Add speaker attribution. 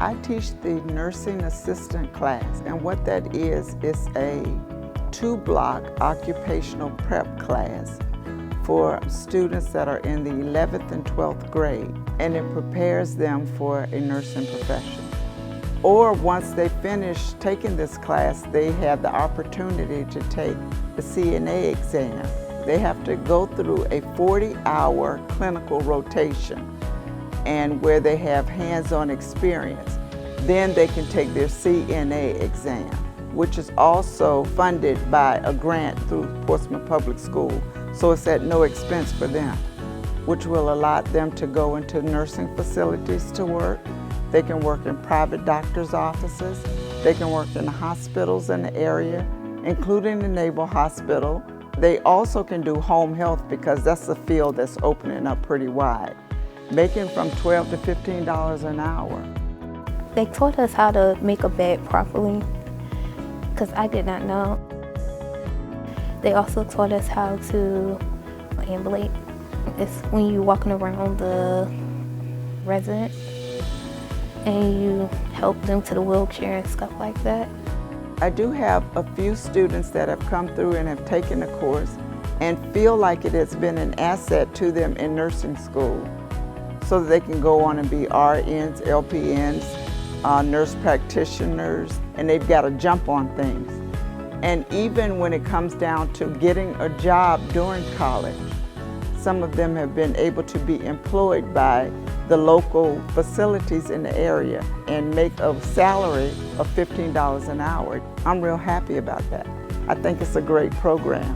Speaker 1: I teach the nursing assistant class, and what that is a 2-block occupational prep class for students that are in the 11th and 12th grade, and it prepares them for a nursing profession. Or once they finish taking this class, they have the opportunity to take the CNA exam. They have to go through a 40-hour clinical rotation and where they have hands-on experience. Then they can take their CNA exam, which is also funded by a grant through Portsmouth Public School. So it's at no expense for them, which will allow them to go into nursing facilities to work. They can work in private doctor's offices. They can work in the hospitals in the area, including the Naval Hospital. They also can do home health because that's a field that's opening up pretty wide, making from $12 to $15 an hour.
Speaker 2: They taught us how to make a bed properly, because I did not know. They also taught us how to ambulate. It's when you're walking around the resident and you help them to the wheelchair and stuff like that.
Speaker 1: I do have a few students that have come through and have taken the course and feel like it has been an asset to them in nursing school so that they can go on and be RNs, LPNs, nurse practitioners, and they've got to jump on things. And even when it comes down to getting a job during college, some of them have been able to be employed by the local facilities in the area and make a salary of $15 an hour. I'm real happy about that. I think it's a great program.